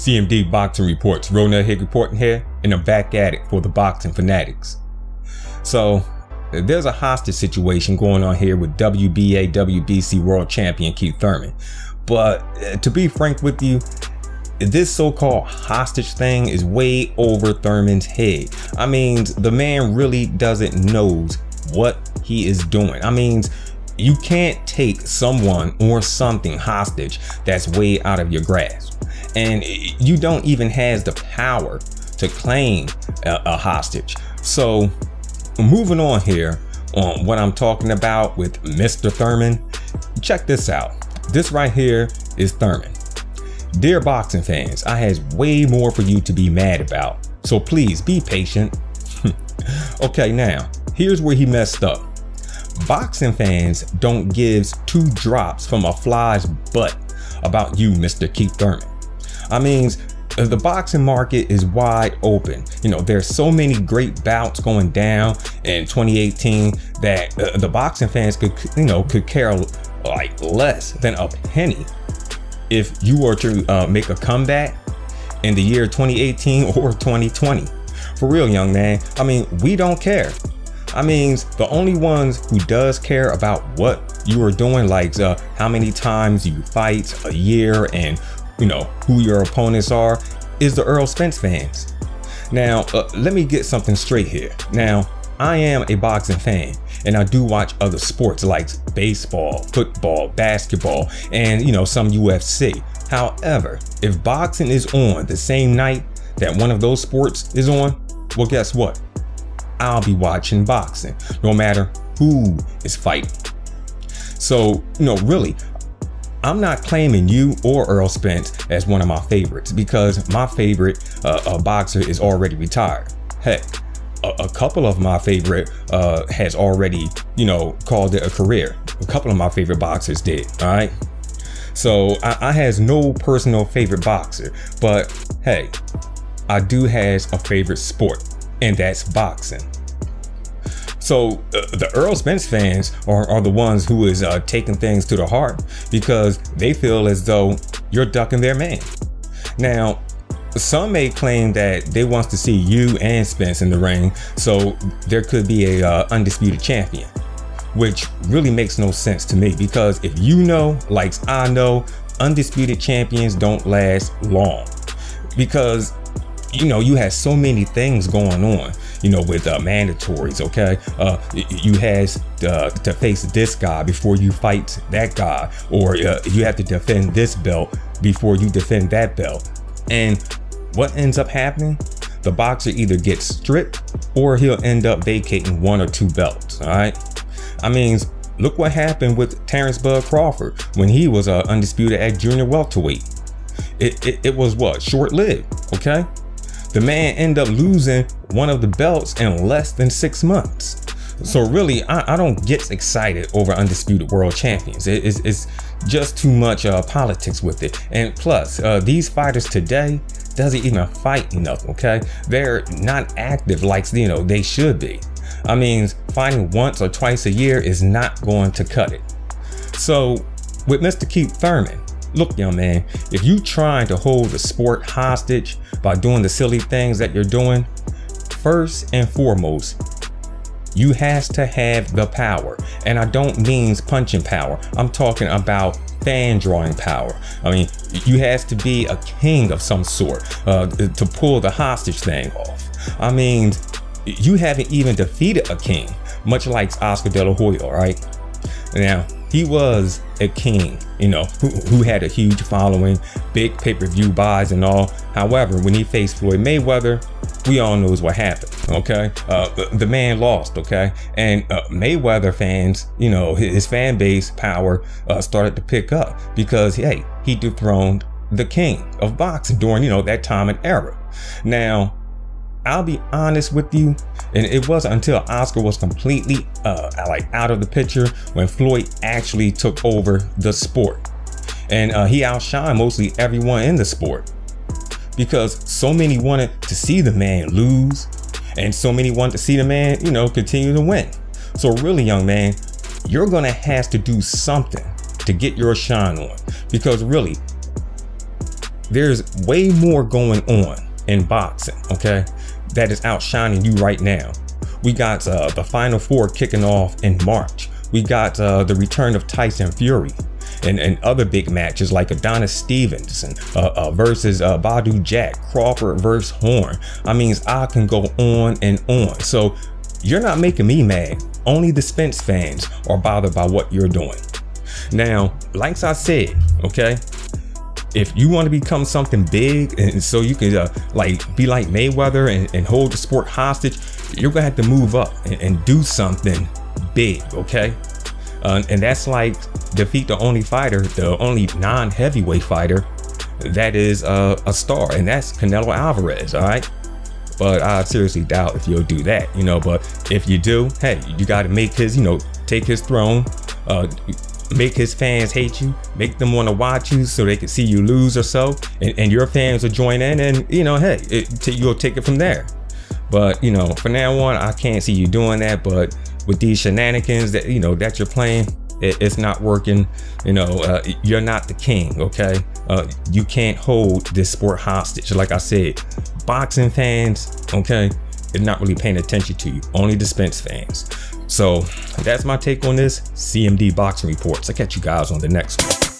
CMD Boxing Reports, Ronald Higg reporting here, and I'm back at it for the boxing fanatics. So, there's a hostage situation going on here with WBA, WBC World Champion Keith Thurman. But to be frank with you, this so-called hostage thing is way over Thurman's head. I mean, the man really doesn't know what he is doing. I mean, you can't take someone or something hostage that's way out of your grasp. And you don't even have the power to claim a hostage. So moving on here on what I'm talking about with Mr. Thurman, check this out. This right here is Thurman. Dear boxing fans, I has way more for you to be mad about. So please be patient. Okay, now here's where he messed up. Boxing fans don't give two drops from a fly's butt about you, Mr. Keith Thurman. I mean, the boxing market is wide open. You know, there's so many great bouts going down in 2018 that the boxing fans could care like less than a penny if you were to make a comeback in the year 2018 or 2020. For real, young man. I mean, we don't care. I mean, the only ones who does care about what you are doing, like how many times you fight a year and who your opponents are, is the Errol Spence fans. Now, let me get something straight here. Now, I am a boxing fan, and I do watch other sports like baseball, football, basketball, and some UFC. However, if boxing is on the same night that one of those sports is on, well, guess what? I'll be watching boxing, no matter who is fighting. So, really, I'm not claiming you or Errol Spence as one of my favorites, because my favorite boxer is already retired. Heck, a couple of my favorite has already, called it a career. A couple of my favorite boxers did, all right? So I has no personal favorite boxer, but hey, I do has a favorite sport, and that's boxing. So the Errol Spence fans are the ones who is taking things to the heart, because they feel as though you're ducking their man. Now, some may claim that they want to see you and Spence in the ring, so there could be a undisputed champion, which really makes no sense to me, because if like I know, undisputed champions don't last long, because you have so many things going on, with mandatories, okay? You has to face this guy before you fight that guy, or you have to defend this belt before you defend that belt. And what ends up happening? The boxer either gets stripped or he'll end up vacating one or two belts, all right? I mean, look what happened with Terrence Bud Crawford when he was undisputed at junior welterweight. It was what? Short-lived, okay? The man ended up losing one of the belts in less than 6 months. So really, I don't get excited over undisputed world champions. It's just too much politics with it. And plus, these fighters today doesn't even fight enough, okay? They're not active like they should be. I mean, fighting once or twice a year is not going to cut it. So with Mr. Keith Thurman, look, young man, if you trying to hold the sport hostage by doing the silly things that you're doing, first and foremost, you has to have the power. And I don't mean punching power. I'm talking about fan drawing power. I mean, you has to be a king of some sort to pull the hostage thing off. I mean, you haven't even defeated a king, much like Oscar De La Hoya, right? Now, he was a king, who had a huge following, big pay-per-view buys and all. However, when he faced Floyd Mayweather, we all knows what happened, okay? The man lost, okay? And Mayweather fans, his fan base power started to pick up, because, hey, he dethroned the king of boxing during, that time and era. Now, I'll be honest with you, and it wasn't until Oscar was completely out of the picture when Floyd actually took over the sport. And he outshined mostly everyone in the sport, because so many wanted to see the man lose, and so many wanted to see the man, continue to win. So really, young man, you're gonna have to do something to get your shine on, because really, there's way more going on in boxing, okay, that is outshining you right now. We got the Final Four kicking off in March. We got the return of Tyson Fury and other big matches like Adonis Stevenson versus Badu Jack, Crawford versus Horn. I mean, I can go on and on. So you're not making me mad. Only the Spence fans are bothered by what you're doing. Now, like I said, okay, if you want to become something big and so you can like be like Mayweather and hold the sport hostage, you're gonna have to move up and do something big, okay? And that's like defeat the only fighter, the only non-heavyweight fighter that is a star, and that's Canelo Alvarez, all right? But I seriously doubt if you'll do that, you know. But if you do, hey, you got to make his, you know, take his throne, make his fans hate you, make them want to watch you so they can see you lose or so, and your fans will join in, and you know, hey, you'll take it from there. But you know, from now on, I can't see you doing that. But with these shenanigans that you know that you're playing, it's not working. You know, you're not the king, okay? You can't hold this sport hostage. Like I said, boxing fans, okay, they're not really paying attention to you. Only the Spence fans. So that's my take on this CMD Boxing Reports. I'll catch you guys on the next one.